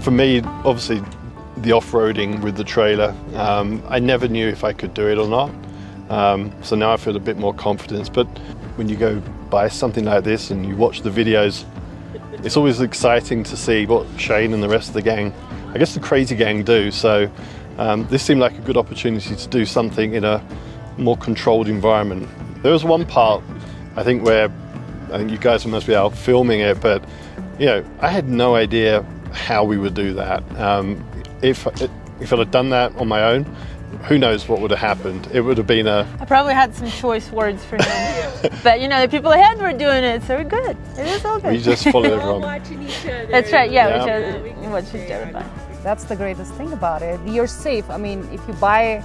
For me, obviously, the off-roading with the trailer, I never knew if I could do it or not. So now I feel a bit more confidence. But when you go buy something like this and you watch the videos, it's always exciting to see what Shane and the rest of the gang, I guess the crazy gang, do. So this seemed like a good opportunity to do something in a more controlled environment. There was one part, I think, where I think you guys must be out filming it, but you know, I had no idea how we would do that. If I'd have done that on my own, who knows what would have happened. It would have been I probably had some choice words for him. But you know, the people ahead were doing it, so we're good. It is all good. We just followed everyone. Watching each other. That's right, yeah. We watch each other fine. That's the greatest thing about it. You're safe. I mean, if you buy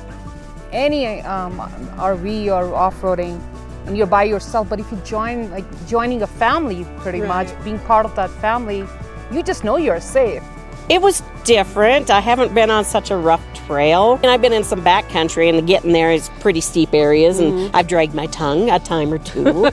any RV or off-roading, and you're by yourself, but if you join, like joining a family, pretty much, being part of that family, you just know you're safe. It was different. I haven't been on such a rough trail. And I've been in some backcountry, and getting there is pretty steep areas, and I've dragged my tongue a time or two.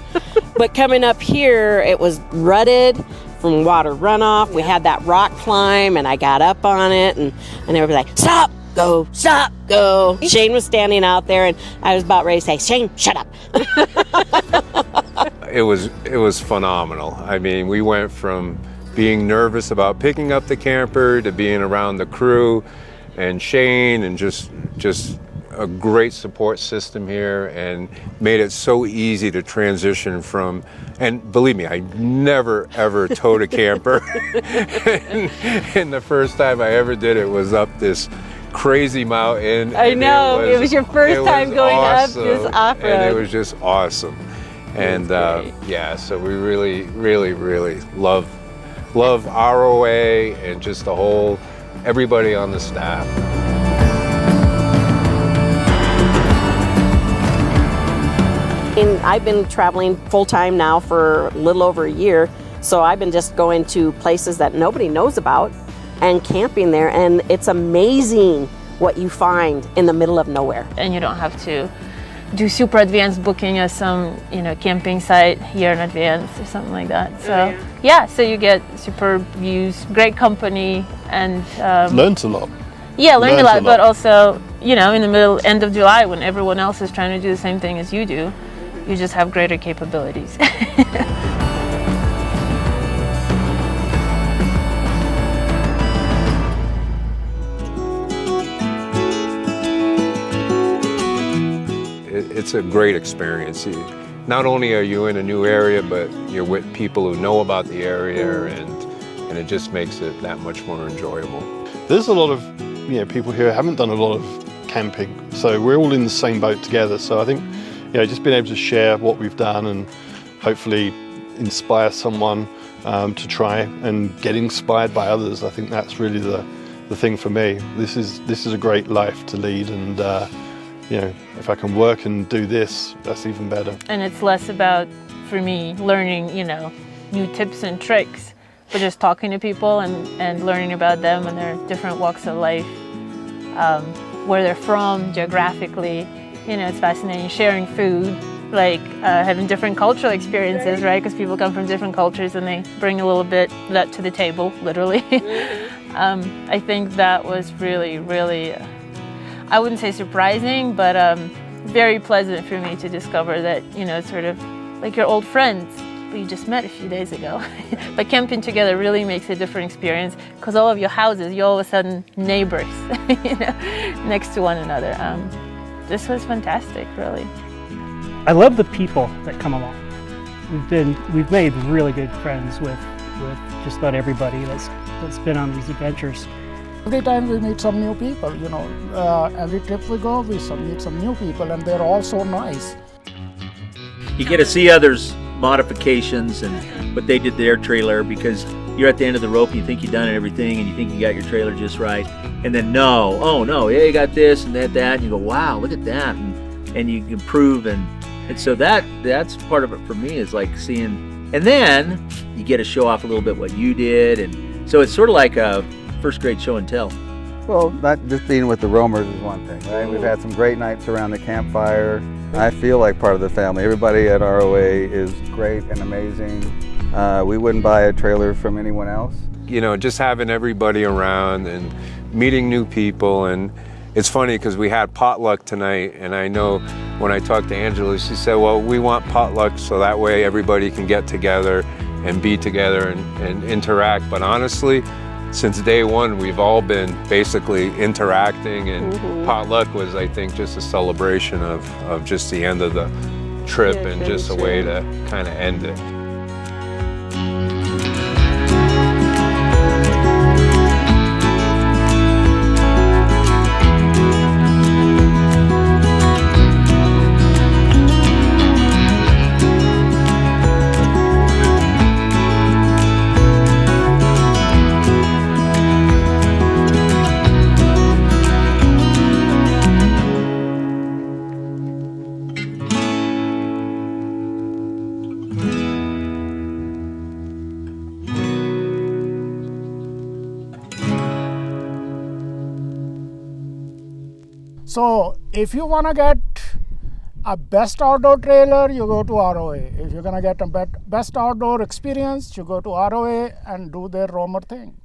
But coming up here, it was rutted from water runoff. We had that rock climb, and I got up on it, and they were like, stop, go, stop, go. Shane was standing out there, and I was about ready to say, Shane, shut up. It was phenomenal. I mean, we went from being nervous about picking up the camper to being around the crew and Shane, and just a great support system here, and made it so easy to transition from, and believe me, I never ever towed a camper. and the first time I ever did it was up this crazy mountain. I know, it was your first time going awesome, up this off-road. And it was just awesome. And yeah, so we really, really, really love ROA and just the whole, everybody on the staff. And I've been traveling full-time now for a little over a year, so I've been just going to places that nobody knows about and camping there, and it's amazing what you find in the middle of nowhere. And you don't have to do super advanced booking at some, you know, camping site here in advance or something like that. So yeah, so you get superb views, great company, and learned a lot. Yeah, learned a lot, but also, you know, in the end of July, when everyone else is trying to do the same thing as you do, you just have greater capabilities. It's a great experience. Not only are you in a new area, but you're with people who know about the area, and it just makes it that much more enjoyable. There's a lot of people here who haven't done a lot of camping, so we're all in the same boat together. So I think just being able to share what we've done and hopefully inspire someone to try and get inspired by others, I think that's really the thing for me. This is a great life to lead, and if I can work and do this, that's even better. And it's less about, for me, learning, new tips and tricks, but just talking to people and learning about them and their different walks of life, where they're from geographically. It's fascinating, sharing food, like having different cultural experiences, right? Because people come from different cultures and they bring a little bit of that to the table, literally. I think that was really, really, I wouldn't say surprising, but very pleasant for me to discover that, it's sort of like your old friends who you just met a few days ago. But camping together really makes a different experience, because all of your houses, you're all of a sudden neighbors, next to one another. This was fantastic, really. I love the people that come along. We've made really good friends with just about everybody that's been on these adventures. Every time we meet some new people, every trip we go, we meet some new people, and they're all so nice. You get to see others' modifications and what they did to their trailer, because you're at the end of the rope and you think you've done everything and you think you got your trailer just right, and then oh no, yeah, you got this and that, and you go, wow, look at that, and you improve, and so that's part of it for me, is like seeing, and then you get to show off a little bit what you did, and so it's sort of like a first grade show and tell. Well, not just being with the roamers is one thing, right? We've had some great nights around the campfire. I feel like part of the family. Everybody at ROA is great and amazing. We wouldn't buy a trailer from anyone else. You know, just having everybody around and meeting new people. And it's funny because we had potluck tonight, and I know when I talked to Angela, she said, well, we want potluck so that way everybody can get together and be together and interact. But honestly, since day one, we've all been basically interacting, and potluck was, I think, just a celebration of just the end of the trip and just a way to kind of end it. So if you want to get a best outdoor trailer, you go to ROA. If you're going to get a best outdoor experience, you go to ROA and do their roamer thing.